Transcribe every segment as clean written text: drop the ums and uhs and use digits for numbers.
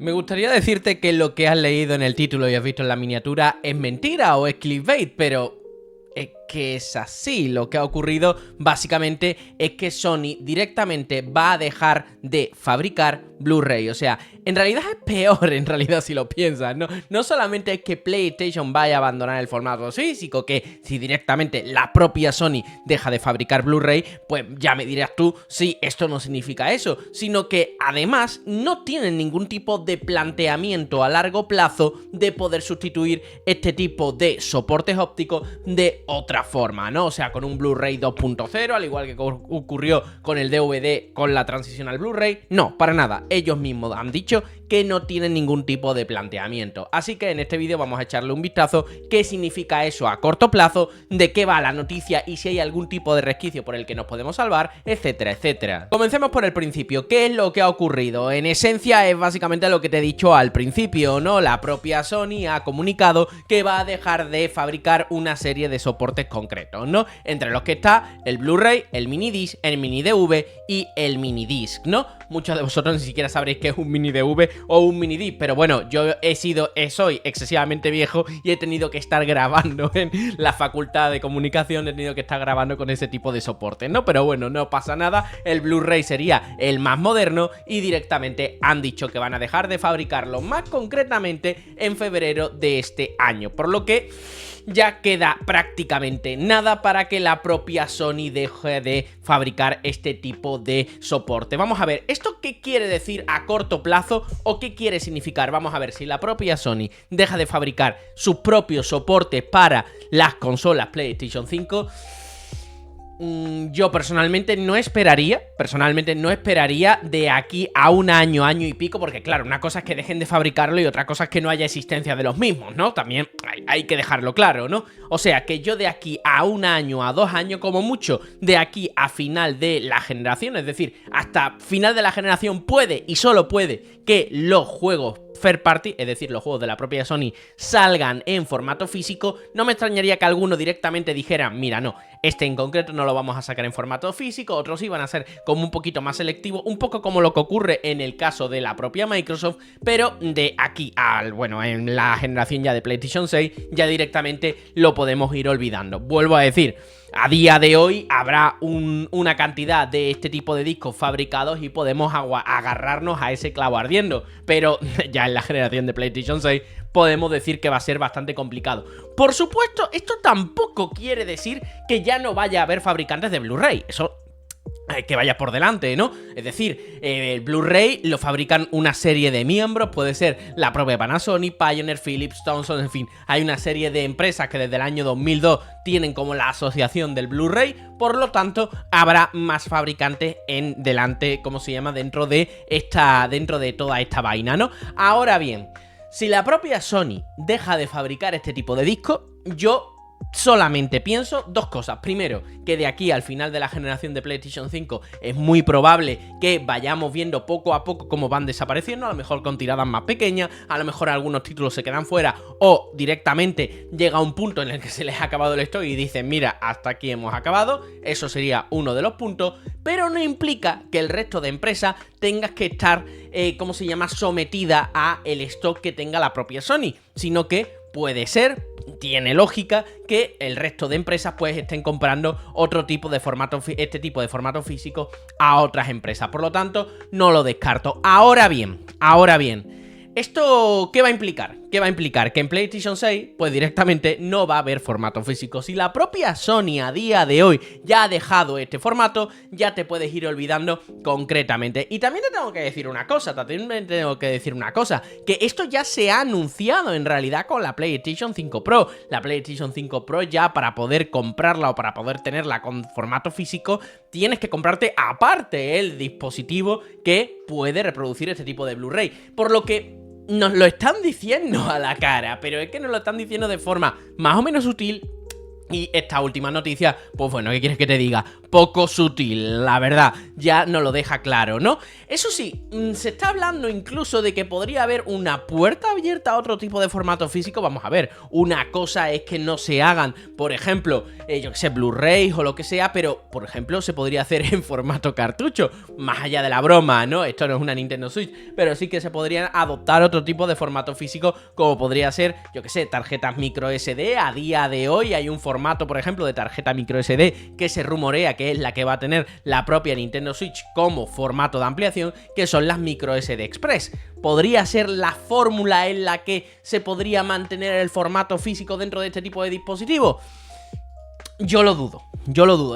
Me gustaría decirte que lo que has leído en el título y has visto en la miniatura es mentira o es clickbait, pero es que es así. Lo que ha ocurrido básicamente es que Sony directamente va a dejar de fabricar Blu-ray. O sea, en realidad es peor, en realidad, si lo piensas, ¿no? No solamente es que PlayStation vaya a abandonar el formato físico, que si directamente la propia Sony deja de fabricar Blu-ray, pues ya me dirás tú si esto no significa eso, sino que además no tienen ningún tipo de planteamiento a largo plazo de poder sustituir este tipo de soportes ópticos de otra forma, ¿no? O sea, con un Blu-ray 2.0, al igual que ocurrió con el DVD con la transición al Blu-ray. No, para nada. Ellos mismos han dicho que no tienen ningún tipo de planteamiento. Así que en este vídeo vamos a echarle un vistazo qué significa eso a corto plazo, de qué va la noticia y si hay algún tipo de resquicio por el que nos podemos salvar, etcétera, etcétera. Comencemos por el principio. ¿Qué es lo que ha ocurrido? En esencia es básicamente lo que te he dicho al principio, ¿no? La propia Sony ha comunicado que va a dejar de fabricar una serie de soportes concretos, ¿no? Entre los que está el Blu-ray, el mini disc, el mini DV y el mini disc, ¿no? Muchos de vosotros ni siquiera sabréis qué es un mini DV o un mini disc, pero bueno, yo soy excesivamente viejo y he tenido que estar grabando en la facultad de comunicación, he tenido que estar grabando con ese tipo de soportes, ¿no? Pero bueno, no pasa nada, el Blu-ray sería el más moderno y directamente han dicho que van a dejar de fabricarlo, más concretamente en febrero de este año, por lo que ya queda prácticamente nada para que la propia Sony deje de fabricar este tipo de soporte. Vamos a ver, ¿esto qué quiere decir a corto plazo o qué quiere significar? Vamos a ver, si la propia Sony deja de fabricar sus propios soportes para las consolas PlayStation 5... yo personalmente no esperaría de aquí a un año, año y pico, porque claro, una cosa es que dejen de fabricarlo y otra cosa es que no haya existencia de los mismos, ¿no? También hay que dejarlo claro, ¿no? O sea, que yo de aquí a un año, a 2 años, como mucho, de aquí a final de la generación, es decir, hasta final de la generación puede y solo puede que los juegos third party, es decir, los juegos de la propia Sony, salgan en formato físico. No me extrañaría que alguno directamente dijera, mira, no, este en concreto no lo vamos a sacar en formato físico, otros iban a ser como un poquito más selectivos, un poco como lo que ocurre en el caso de la propia Microsoft, pero de aquí al, bueno, en la generación ya de PlayStation 6, ya directamente lo podemos ir olvidando. Vuelvo a decir, a día de hoy habrá una cantidad de este tipo de discos fabricados y podemos agarrarnos a ese clavo ardiendo, pero ya en la generación de PlayStation 6 podemos decir que va a ser bastante complicado. Por supuesto, esto tampoco quiere decir que ya no vaya a haber fabricantes de Blu-ray, eso que vaya por delante, ¿no? Es decir, el Blu-ray lo fabrican una serie de miembros, puede ser la propia Panasonic, Pioneer, Philips, Thomson, en fin, hay una serie de empresas que desde el año 2002 tienen como la asociación del Blu-ray, por lo tanto, habrá más fabricantes dentro de toda esta vaina, ¿no? Ahora bien, si la propia Sony deja de fabricar este tipo de discos, yo solamente pienso dos cosas. Primero, que de aquí al final de la generación de PlayStation 5 es muy probable que vayamos viendo poco a poco cómo van desapareciendo, a lo mejor con tiradas más pequeñas, a lo mejor algunos títulos se quedan fuera o directamente llega un punto en el que se les ha acabado el stock y dicen, mira, hasta aquí hemos acabado. Eso sería uno de los puntos, pero no implica que el resto de empresas tengas que estar, sometida a el stock que tenga la propia Sony, sino que puede ser, tiene lógica, que el resto de empresas pues estén comprando este tipo de formato físico a otras empresas. Por lo tanto, no lo descarto. Ahora bien, ¿esto qué va a implicar? ¿Qué va a implicar? Que en PlayStation 6, pues directamente no va a haber formato físico. Si la propia Sony a día de hoy ya ha dejado este formato, ya te puedes ir olvidando concretamente. Y también te tengo que decir una cosa, que esto ya se ha anunciado en realidad con la PlayStation 5 Pro. La PlayStation 5 Pro ya, para poder comprarla o para poder tenerla con formato físico, tienes que comprarte aparte el dispositivo que puede reproducir este tipo de Blu-ray. Por lo que nos lo están diciendo a la cara, pero es que nos lo están diciendo de forma más o menos sutil. Y esta última noticia, pues bueno, ¿qué quieres que te diga? poco sutil, la verdad, ya no lo deja claro, ¿no? Eso sí, se está hablando incluso de que podría haber una puerta abierta a otro tipo de formato físico. Vamos a ver, una cosa es que no se hagan, por ejemplo, yo que sé, Blu-ray o lo que sea, pero, por ejemplo, se podría hacer en formato cartucho, más allá de la broma, ¿no? Esto no es una Nintendo Switch, pero sí que se podrían adoptar otro tipo de formato físico, como podría ser, yo que sé, tarjetas micro SD. A día de hoy hay un formato, por ejemplo, de tarjeta micro SD que se rumorea que es la que va a tener la propia Nintendo Switch como formato de ampliación, que son las micro SD Express. ¿Podría ser la fórmula en la que se podría mantener el formato físico dentro de este tipo de dispositivos? Yo lo dudo.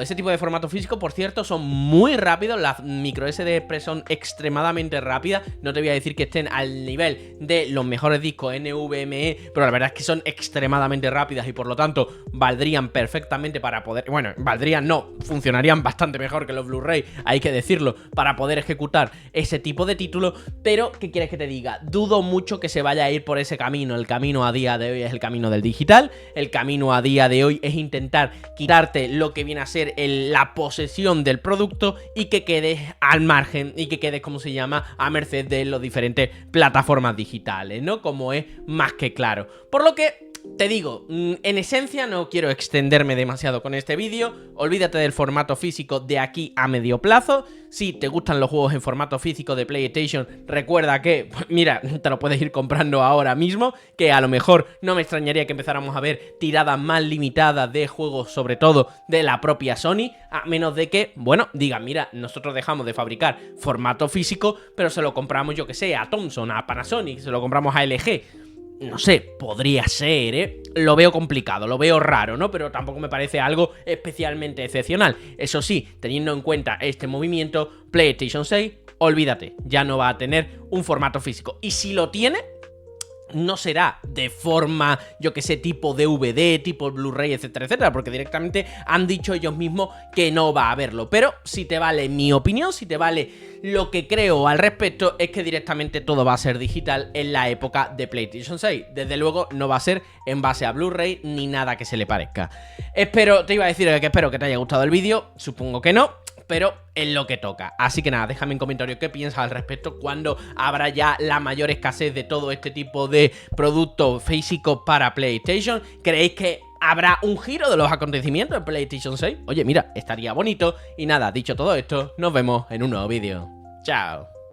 Ese tipo de formato físico, por cierto, son muy rápidos. Las micro SD Express son extremadamente rápidas. No te voy a decir que estén al nivel de los mejores discos NVMe, pero la verdad es que son extremadamente rápidas y por lo tanto valdrían perfectamente para poder... Bueno, valdrían no, funcionarían bastante mejor que los Blu-ray, hay que decirlo, para poder ejecutar ese tipo de títulos. Pero, ¿qué quieres que te diga? Dudo mucho que se vaya a ir por ese camino. El camino a día de hoy es el camino del digital. El camino a día de hoy es intentar quitarte lo que viene a ser la posesión del producto y que quedes al margen y que quedes, como se llama, a merced de las diferentes plataformas digitales, ¿no? Como es más que claro. Por lo que te digo, en esencia no quiero extenderme demasiado con este vídeo. Olvídate del formato físico de aquí a medio plazo. Si te gustan los juegos en formato físico de PlayStation, recuerda que, mira, te lo puedes ir comprando ahora mismo, que a lo mejor no me extrañaría que empezáramos a ver tiradas más limitadas de juegos, sobre todo de la propia Sony, a menos de que, bueno, digan, mira, nosotros dejamos de fabricar formato físico, pero se lo compramos, yo que sé, a Thomson, a Panasonic, se lo compramos a LG. No sé, podría ser, ¿eh? Lo veo complicado, lo veo raro, ¿no? Pero tampoco me parece algo especialmente excepcional. Eso sí, teniendo en cuenta este movimiento, PlayStation 6, olvídate, ya no va a tener un formato físico. Y si lo tiene, no será de forma, yo que sé, tipo DVD, tipo Blu-ray, etcétera, etcétera, porque directamente han dicho ellos mismos que no va a haberlo. Pero si te vale mi opinión, si te vale lo que creo al respecto, es que directamente todo va a ser digital en la época de PlayStation 6. Desde luego no va a ser en base a Blu-ray ni nada que se le parezca. Te iba a decir que espero que te haya gustado el vídeo, supongo que no, pero es lo que toca. Así que nada, déjame en comentarios qué piensas al respecto, cuando habrá ya la mayor escasez de todo este tipo de productos físicos para PlayStation. ¿Creéis que habrá un giro de los acontecimientos en PlayStation 6? Oye, mira, estaría bonito. Y nada, dicho todo esto, nos vemos en un nuevo vídeo. Chao.